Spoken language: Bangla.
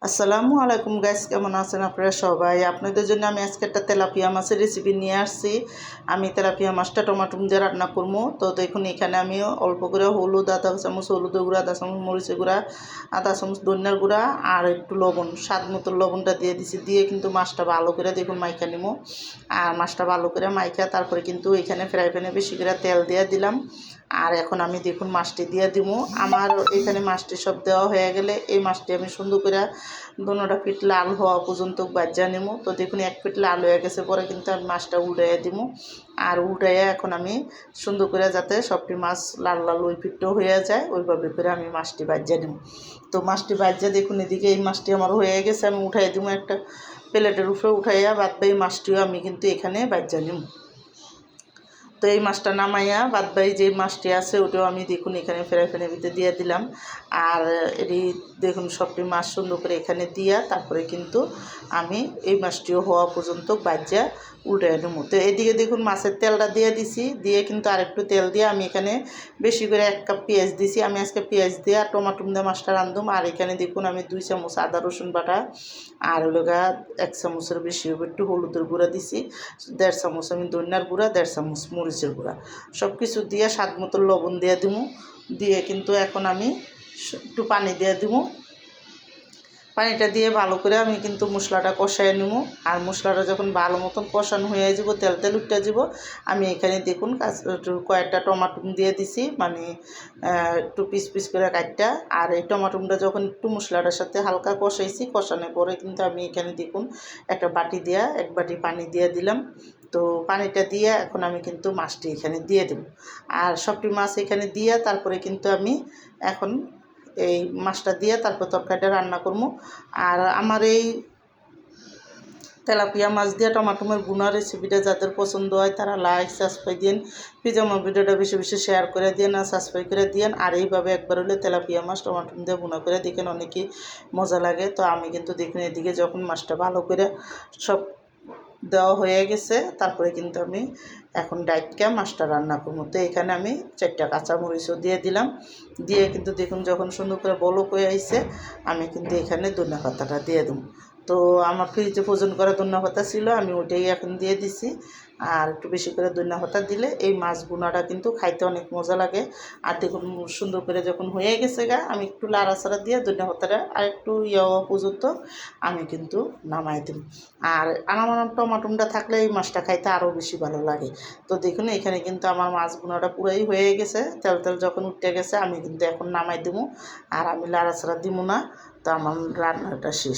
আসসালামু আলাইকুম গাইস, কেমন আছেন আপনারা সবাই? আপনাদের জন্য আমি আজকে একটা তেলাপিয়া মাছের রেসিপি নিয়ে আসছি। আমি তেলাপিয়া মাছটা টমেটো দিয়ে রান্না করবো। তো দেখুন, এখানে আমি অল্প করে হলুদ, আধা চামচ হলুদের গুঁড়া, আধা চামচ মরিচের গুঁড়া, আধা চামচ ধনিয়ার গুঁড়া আর একটু লবণ, স্বাদ মতো লবণটা দিয়ে দিছি। দিয়ে কিন্তু মাছটা ভালো করে দেখুন মাইখা নিবো। আর মাছটা ভালো করে মাইখা তারপরে কিন্তু এখানে ফ্রাই প্যানে বেশি করে তেল দিয়ে দিলাম। আর এখন আমি দেখুন মাছটি দিয়ে দিব। আমার এখানে মাছটি সব দেওয়া হয়ে গেলে এই মাছটি আমি সুন্দর করে দোনোটা পিঠ লাল হওয়া পর্যন্ত ভাজা নেবো। তো দেখুন এক পিঠ লাল হয়ে গেছে পরে কিন্তু আমি মাছটা উল্টাইয়া দিব। আর উল্টাইয়া এখন আমি সুন্দর করে যাতে সবটি মাছ লাল লাল ওই পিঠটাও হয়ে যায় ওইভাবে করে আমি মাছটি ভাজা নেব। তো মাছটি ভাজা দেখুন এদিকে এই মাছটি আমার হয়ে গেছে, আমি উঠাই দিব একটা প্লেটের উপরে উঠাইয়া বাদ বাই মাছটিও আমি কিন্তু এখানে ভাজা নেব। তো এই মাছটা নামাইয়া বাদ বাই যে মাছটি আছে ওটাও আমি দেখুন এখানে ফ্রাই প্যানের ভিতরে দিয়ে দিলাম। আর এটি দেখুন সবটি মাছ সুন্দর করে এখানে দিয়া তারপরে কিন্তু আমি এই মাছটিও হওয়া পর্যন্ত ভাজা উল্টে নেবো। তো এদিকে দেখুন মাছের তেলটা দিয়ে দিছি, দিয়ে কিন্তু আরেকটু তেল দিয়ে আমি এখানে বেশি করে 1 কাপ পেঁয়াজ দিছি। আমি আজকে পেঁয়াজ দিয়ে আর টমাটো দিয়ে মাছটা রাঁধুম। আর এখানে দেখুন আমি 2 চামচ আদা রসুন বাটা আর হলোগা 1 চামচের বেশি একটু হলুদের গুঁড়া দিছি, 1.5 চামচ আমি ধনিয়ার গুঁড়া, 1.5 চামচ মরিচের গুঁড়া, সব কিছু দিয়ে স্বাদ মতো লবণ দিয়ে দিব। দিয়ে কিন্তু এখন আমি একটু পানি দিয়ে দিব। পানিটা দিয়ে ভালো করে আমি কিন্তু মশলাটা কষাই নেব। আর মশলাটা যখন ভালো মতন কষানো হয়ে যাব, তেল তেল উঠে যাব, আমি এখানে দেখুন কয়েকটা টমাটো দিয়ে দিছি, মানে একটু পিস পিস করে কাটটা। আর এই টমাটোটা যখন একটু মশলাটার সাথে হালকা কষাইছি, কষানোর পরে কিন্তু আমি এখানে দেখুন একটা বাটি দিয়া 1 বাটি পানি দিয়ে দিলাম। তো পানিটা দিয়ে এখন আমি কিন্তু মাছটি এখানে দিয়ে দেব। আর সবটি মাছ এখানে দিয়ে তারপরে কিন্তু আমি এখন এই মাছটা দিয়ে তারপর তরকারিটা রান্না করবো। আর আমার এই তেলাপিয়া মাছ দিয়ে টমাটোমের ভুনা রেসিপিটা যাদের পছন্দ হয় তারা লাইক সাবস্ক্রাইব দিন। প্লিজ আমার ভিডিওটা বেশি বেশি শেয়ার করে দিন আর সাবস্ক্রাইব করে দিন। আর এইভাবে একবার হলে তেলাপিয়া মাছ টমাটো দিয়ে ভুনা করে দেখেন, অনেকই মজা লাগে। তো আমি কিন্তু দেখুন এদিকে যখন মাছটা ভালো করে সব দেওয়া হয়ে গেছে তারপরে কিন্তু আমি এখন ডাইটকে মাছটা রান্না করবো। তো এখানে আমি 4টা কাঁচামরিচও দিয়ে দিলাম। দিয়ে কিন্তু দেখুন যখন সুন্দর করে বলক হয়ে আইছে আমি কিন্তু এখানে ধনিয়া পাতাটা দিয়ে দেবো। তো আমার ফ্রিজে ফ্রোজেন করা ধনিয়া পাতা ছিল, আমি ওইটাই এখন দিয়ে দিছি। আর একটু বেশি করে ধনিয়া পাতা দিলে এই মাছ ভুনাটা কিন্তু খাইতে অনেক মজা লাগে। আর দেখুন সুন্দর করে যখন হয়ে গেছে আমি একটু লাড়াচাড়া দিয়ে ধনিয়া পাতাটা আর একটু হওয়া পর্যন্ত আমি কিন্তু নামাই দিই। আর আমার টমাটোটা থাকলে এই মাছটা খাইতে আরও বেশি ভালো লাগে। তো দেখুন এখানে কিন্তু আমার মাছ ভুনাটা পুরাই হয়ে গেছে, তেল তেল যখন উঠে গেছে আমি কিন্তু এখন নামাই দেবো। আর আমি লাড়াচাড়া দিব না। তো আমার রান্নাটা শেষ।